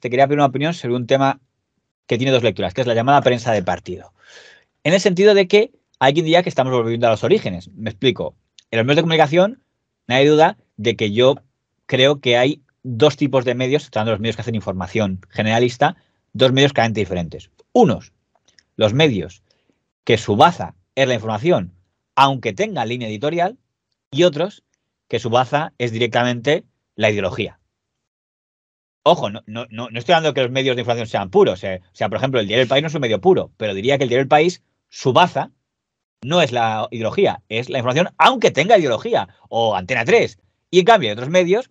te quería pedir una opinión sobre un tema que tiene dos lecturas, que es la llamada prensa de partido. En el sentido de que hay quien diría que estamos volviendo a los orígenes. Me explico. En los medios de comunicación no hay duda de que yo creo que hay dos tipos de medios, estando los medios que hacen información generalista, dos medios claramente diferentes. Unos, los medios que su baza es la información, aunque tengan línea editorial, y otros que su baza es directamente la ideología. Ojo, no estoy hablando de que los medios de información sean puros. O sea, por ejemplo, el Diario del País no es un medio puro, pero diría que el Diario del País, su baza, no es la ideología, es la información, aunque tenga ideología, o Antena 3. Y en cambio, hay otros medios,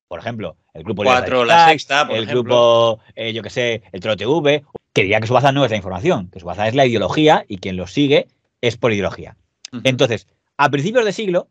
por ejemplo, el Grupo 4, La Sexta, por ejemplo. Grupo, yo que sé, el Toro TV, que diría que su baza no es la información, que su baza es la ideología y quien los sigue es por ideología. Entonces, a principios de siglo,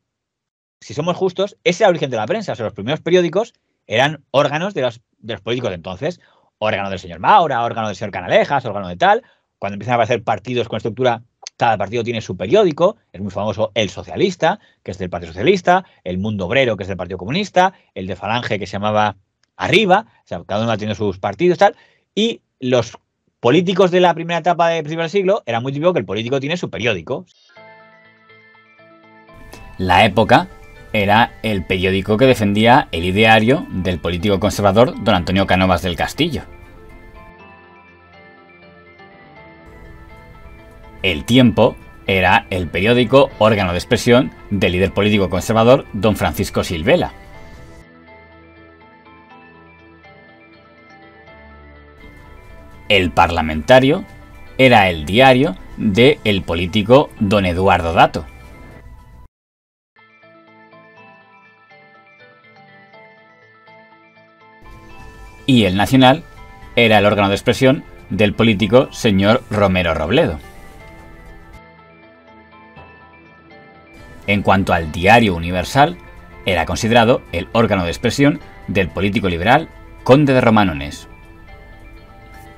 si somos justos, ese es el origen de la prensa. O sea, los primeros periódicos eran órganos de los políticos de entonces. Órgano del señor Maura, órgano del señor Canalejas, órgano de tal. Cuando empiezan a aparecer partidos con estructura, cada partido tiene su periódico. Es muy famoso El Socialista, que es del Partido Socialista, El Mundo Obrero, que es del Partido Comunista, el de Falange, que se llamaba Arriba. O sea, cada uno tiene sus partidos, tal. Y los políticos de la primera etapa de principios del siglo era muy típico que el político tiene su periódico. La Época era el periódico que defendía el ideario del político conservador don Antonio Cánovas del Castillo. El Tiempo era el periódico órgano de expresión del líder político conservador don Francisco Silvela. El Parlamentario era el diario del político don Eduardo Dato. Y el Nacional era el órgano de expresión del político señor Romero Robledo. En cuanto al Diario Universal, era considerado el órgano de expresión del político liberal Conde de Romanones.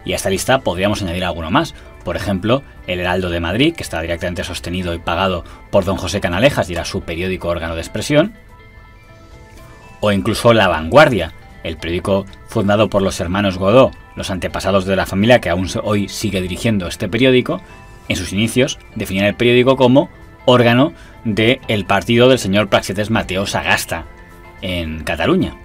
Y a esta lista podríamos añadir alguno más. Por ejemplo, el Heraldo de Madrid, que estaba directamente sostenido y pagado por don José Canalejas y era su periódico órgano de expresión. O incluso La Vanguardia, el periódico fundado por los hermanos Godó, los antepasados de la familia que aún hoy sigue dirigiendo este periódico. En sus inicios definían el periódico como órgano del partido del señor Praxedes Mateo Sagasta en Cataluña.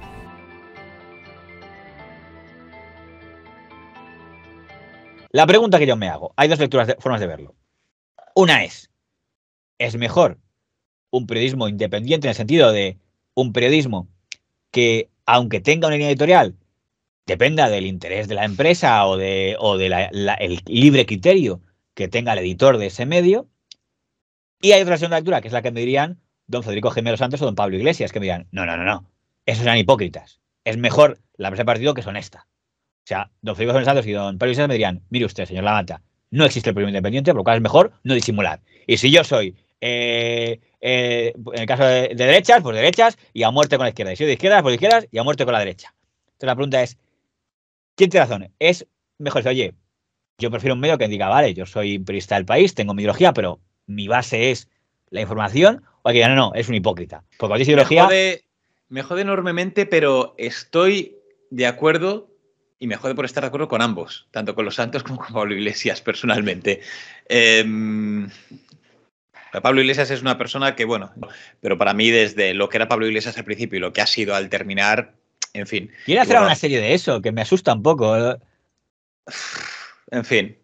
La pregunta que yo me hago, hay dos formas de verlo. Una es mejor un periodismo independiente en el sentido de un periodismo que, aunque tenga una línea editorial, dependa del interés de la empresa o de el libre criterio que tenga el editor de ese medio? Y hay otra segunda lectura, que es la que me dirían don Federico Gemelo Santos o don Pablo Iglesias, que me dirán, no, esos eran hipócritas. Es mejor la prensa de partido que es honesta. O sea, don Federico Gemelo Santos y don Pablo Iglesias me dirían, mire usted, señor Lamata, no existe el periodismo independiente, por lo cual es mejor no disimular. Y si yo soy, en el caso de derechas, pues derechas y a muerte con la izquierda. Y si soy de izquierdas, pues de izquierdas y a muerte con la derecha. Entonces la pregunta es, ¿quién tiene razón? Es mejor decir, oye, yo prefiero un medio que diga, vale, yo soy periodista del país, tengo mi ideología, pero mi base es la información, o que diga, no, es un hipócrita. Porque cuando dice ideología... Me jode enormemente, pero estoy de acuerdo, y me jode por estar de acuerdo con ambos, tanto con los Santos como con Pablo Iglesias, personalmente. Pablo Iglesias es una persona que, bueno, pero para mí desde lo que era Pablo Iglesias al principio y lo que ha sido al terminar, en fin. Quiero hacer una serie de eso, que me asusta un poco. En fin.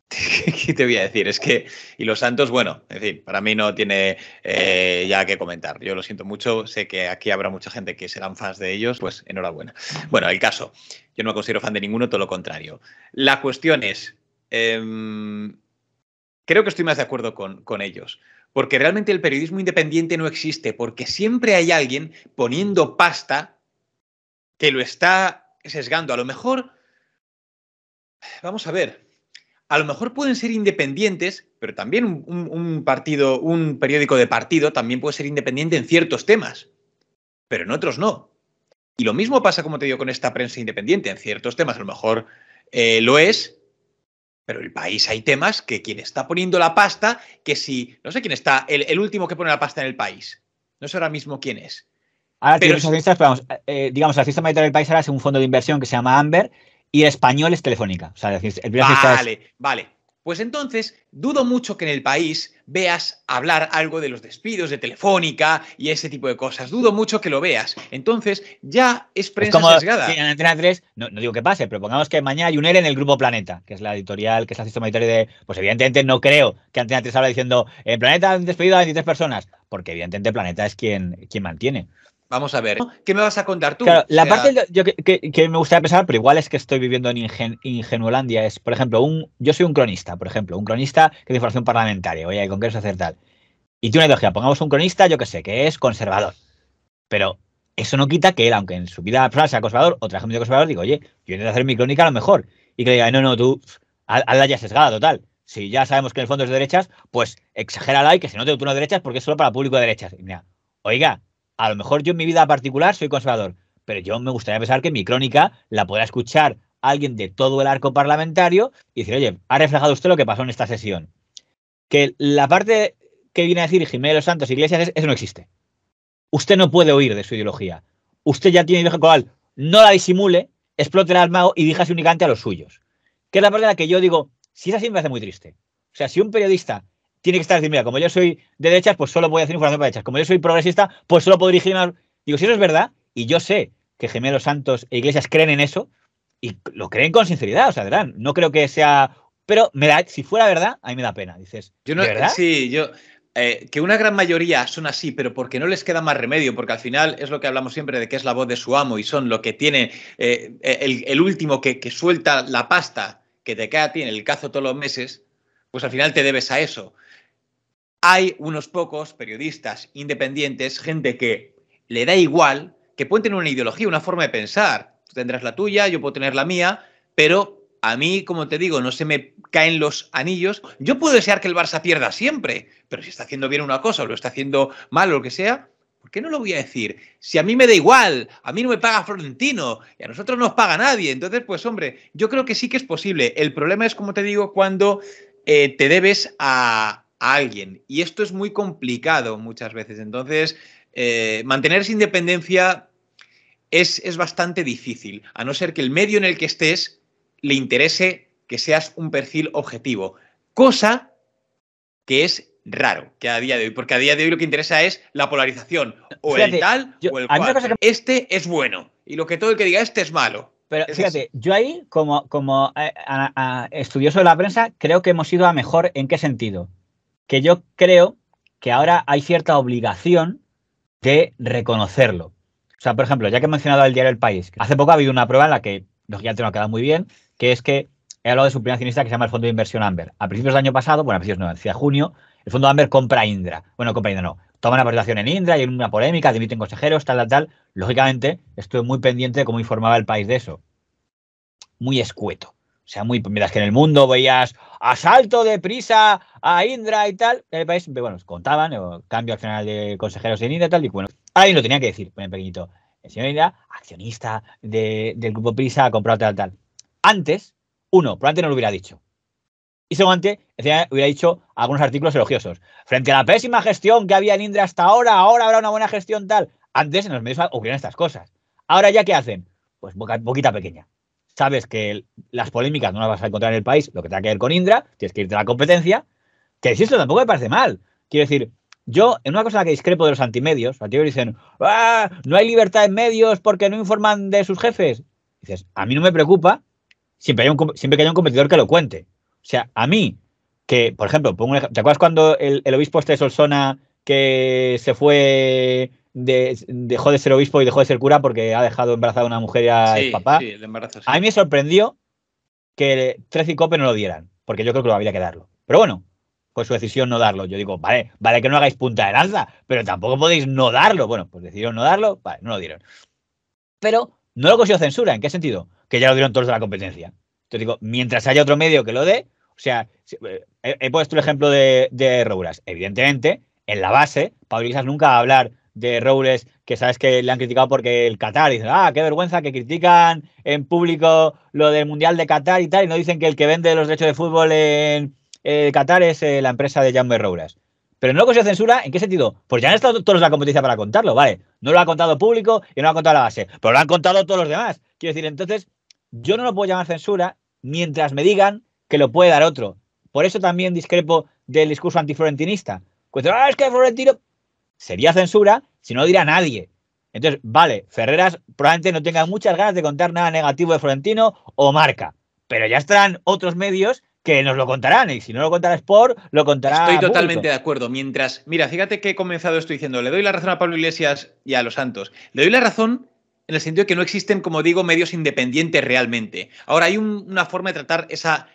¿Qué te voy a decir? Es que, y los Santos, bueno, en fin, para mí no tiene ya que comentar. Yo lo siento mucho, sé que aquí habrá mucha gente que serán fans de ellos, pues enhorabuena. Bueno, el caso, yo no me considero fan de ninguno, todo lo contrario. La cuestión es, creo que estoy más de acuerdo con ellos, porque realmente el periodismo independiente no existe, porque siempre hay alguien poniendo pasta que lo está sesgando. A lo mejor, vamos a ver, a lo mejor pueden ser independientes, pero también un periódico de partido también puede ser independiente en ciertos temas, pero en otros no. Y lo mismo pasa, como te digo, con esta prensa independiente. En ciertos temas a lo mejor lo es, pero en El País hay temas que quien está poniendo la pasta, que si, no sé quién está, el último que pone la pasta en El País, no sé ahora mismo quién es. Ahora, pero digamos, la accionista mayoritaria del País ahora es un fondo de inversión que se llama Amber, y el español es Telefónica. O sea, es decir, el primer accionista es... Vale. Pues entonces, dudo mucho que en el país veas hablar algo de los despidos de Telefónica y ese tipo de cosas. Dudo mucho que lo veas. Entonces, ya es prensa sesgada. En Antena 3, no digo que pase, pero pongamos que mañana hay un ERE en el Grupo Planeta, que es la editorial, que es el sistema editorial de... Pues evidentemente no creo que Antena 3 habla diciendo en Planeta han despedido a 23 personas, porque evidentemente Planeta es quien mantiene. Vamos a ver, ¿qué me vas a contar tú? Claro, la parte que me gustaría pensar, pero igual es que estoy viviendo en Ingenuolandia, es, por ejemplo, yo soy un cronista, por ejemplo, un cronista que de información parlamentaria, oye, ¿con qué se hacer tal? Y tiene una ideología, pongamos un cronista, yo que sé, que es conservador. Pero eso no quita que él, aunque en su vida personal sea conservador, o trabaje de conservador, digo, oye, yo intento hacer mi crónica a lo mejor. Y que le diga, no, tú, hazla ya sesgada, total. Si ya sabemos que en el fondo es de derechas, pues exagérala y que se note tú no de derechas porque es solo para público de derechas. Y mira, oiga, a lo mejor yo en mi vida particular soy conservador, pero yo me gustaría pensar que mi crónica la podrá escuchar alguien de todo el arco parlamentario y decir, oye, ha reflejado usted lo que pasó en esta sesión. Que la parte que viene a decir Jiménez Los Santos Iglesias es, eso no existe. Usted no puede huir de su ideología. Usted ya tiene ideología con no la disimule, explote al mago y díjase únicamente a los suyos. Que es la parte en la que yo digo, si es así me hace muy triste. O sea, si un periodista tiene que estar diciendo, mira, como yo soy de derechas, pues solo voy a hacer información para derechas. Como yo soy progresista, pues solo puedo dirigir más. Digo, si eso es verdad, y yo sé que Jiménez Santos e Iglesias creen en eso, y lo creen con sinceridad, o sea, verán, no creo que sea... Pero si fuera verdad, a mí me da pena. Dices, ¿de verdad? Sí, que una gran mayoría son así, pero porque no les queda más remedio, porque al final es lo que hablamos siempre de que es la voz de su amo y son lo que tiene el último que suelta la pasta que te cae a ti en el cazo todos los meses, pues al final te debes a eso. Hay unos pocos periodistas independientes, gente que le da igual, que pueden tener una ideología, una forma de pensar. Tú tendrás la tuya, yo puedo tener la mía, pero a mí, como te digo, no se me caen los anillos. Yo puedo desear que el Barça pierda siempre, pero si está haciendo bien una cosa o lo está haciendo mal o lo que sea, ¿por qué no lo voy a decir? Si a mí me da igual, a mí no me paga Florentino y a nosotros no nos paga nadie. Entonces, pues hombre, yo creo que sí que es posible. El problema es, como te digo, cuando te debes a alguien. Y esto es muy complicado muchas veces. Entonces, mantener esa independencia es bastante difícil, a no ser que el medio en el que estés le interese que seas un perfil objetivo. Cosa que es raro que a día de hoy, porque a día de hoy lo que interesa es la polarización. O fíjate, el tal o el cual. Este es bueno. Y lo que todo el que diga este es malo. Pero fíjate, yo ahí, como estudioso de la prensa, creo que hemos ido a mejor. ¿En qué sentido? Que yo creo que ahora hay cierta obligación de reconocerlo. O sea, por ejemplo, ya que he mencionado el diario El País, hace poco ha habido una prueba en la que, lógicamente no ha quedado muy bien, que es que he hablado de su primer accionista que se llama el Fondo de Inversión Amber. A principios del año pasado, bueno, a principios no, hacia junio, el Fondo Amber compra Indra. Bueno, compra Indra no. Toma una participación en Indra y hay una polémica, dimiten consejeros, tal. Lógicamente, estoy muy pendiente de cómo informaba El País de eso. Muy escueto. O sea, mientras que en El Mundo veías asalto de prisa a Indra y tal, en El País, bueno, contaban, cambio accional de consejeros en Indra y tal, y bueno, alguien lo tenía que decir, en pequeñito. El señor Indra, accionista del grupo Prisa, ha comprado tal. Antes, probablemente no lo hubiera dicho. Y segundo, hubiera dicho algunos artículos elogiosos. Frente a la pésima gestión que había en Indra hasta ahora habrá una buena gestión tal. Antes en los medios ocurrían estas cosas. Ahora ya, ¿qué hacen? Pues boquita pequeña. Sabes que las polémicas no las vas a encontrar en El País, lo que tenga que ver con Indra, tienes que irte a la competencia. Que decir esto tampoco me parece mal. Quiero decir, yo, en una cosa en la que discrepo de los antimedios, los antimedios dicen, no hay libertad en medios porque no informan de sus jefes. Dices, a mí no me preocupa siempre que haya un competidor que lo cuente. O sea, a mí, que, por ejemplo, ¿te acuerdas cuando el obispo de Solsona que se fue, dejó de ser obispo y dejó de ser cura porque ha dejado embarazada a una mujer y a el papá? Sí, el embarazo, sí. A mí me sorprendió que 13 y COPE no lo dieran, porque yo creo que habría que darlo. Pero bueno, pues su decisión no darlo. Yo digo, vale que no hagáis punta de lanza, pero tampoco podéis no darlo. Bueno, pues decidieron no darlo, vale, no lo dieron. Pero no lo considero censura. ¿En qué sentido? Que ya lo dieron todos de la competencia. Entonces digo, mientras haya otro medio que lo dé, o sea, he puesto el ejemplo de Roures. Evidentemente, en la base, Pablo Iglesias nunca va a hablar de Roures, que sabes que le han criticado porque el Qatar, dicen, qué vergüenza que critican en público lo del Mundial de Qatar y tal, y no dicen que el que vende los derechos de fútbol en Qatar es la empresa de Jaume Roures. Pero no lo considero censura, ¿en qué sentido? Pues ya han estado todos de la competencia para contarlo, ¿vale? No lo ha contado público y no lo ha contado la base, pero lo han contado todos los demás. Quiero decir, entonces, yo no lo puedo llamar censura mientras me digan que lo puede dar otro. Por eso también discrepo del discurso antiflorentinista. Pues, es que Florentino sería censura si no lo dirá nadie. Entonces, vale, Ferreras probablemente no tenga muchas ganas de contar nada negativo de Florentino o Marca, pero ya estarán otros medios que nos lo contarán, y si no lo contará Sport, lo contará Estoy Público. totalmente de acuerdo. Mientras, mira, fíjate que he comenzado esto diciendo, le doy la razón a Pablo Iglesias y a Los Santos. Le doy la razón en el sentido de que no existen, como digo, medios independientes realmente. Ahora, hay una forma de tratar esa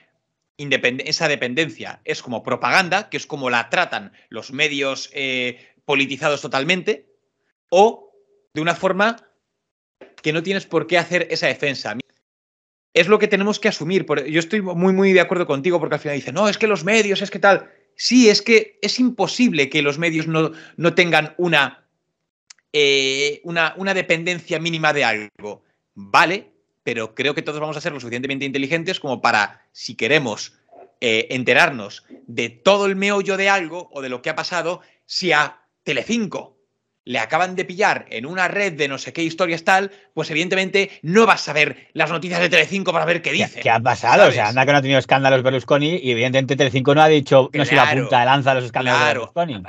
dependencia. Es como propaganda, que es como la tratan los medios politizados totalmente, o de una forma que no tienes por qué hacer esa defensa. Es lo que tenemos que asumir. Yo estoy muy de acuerdo contigo, porque al final dicen, no, es que los medios, es que tal. Sí, es que es imposible que los medios no tengan una dependencia mínima de algo. Vale, pero creo que todos vamos a ser lo suficientemente inteligentes como para, si queremos enterarnos de todo el meollo de algo o de lo que ha pasado, si a Telecinco le acaban de pillar en una red de no sé qué historias tal, pues evidentemente no vas a ver las noticias de Telecinco para ver qué dice. ¿Qué ha pasado? ¿Sabes? O sea, anda que no ha tenido escándalos Berlusconi y evidentemente Telecinco no ha dicho, no se la punta de lanza a los escándalos de Berlusconi.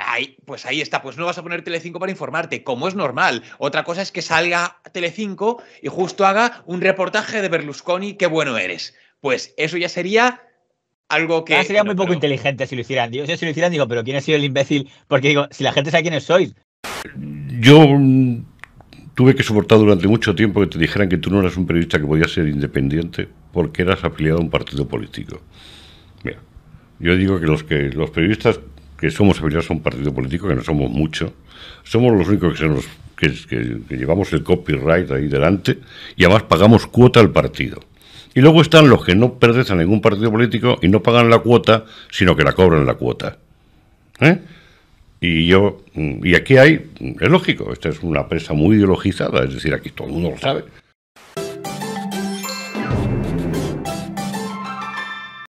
Pues ahí está, pues no vas a poner Telecinco para informarte, como es normal. Otra cosa es que salga Telecinco y justo haga un reportaje de Berlusconi, qué bueno eres. Pues eso ya sería algo que... sería muy poco inteligente si lo hicieran. Digo, si lo hicieran, digo, pero ¿quién ha sido el imbécil? Porque digo, si la gente sabe quiénes sois. Yo tuve que soportar durante mucho tiempo que te dijeran que tú no eras un periodista que podía ser independiente porque eras afiliado a un partido político. Mira, yo digo que los periodistas que somos afiliados a un partido político, que no somos muchos, somos los únicos que llevamos el copyright ahí delante y además pagamos cuota al partido. Y luego están los que no pertenecen a ningún partido político y no pagan la cuota, sino que la cobran la cuota. Y aquí es lógico, esta es una presa muy ideologizada, es decir, aquí todo el mundo lo sabe,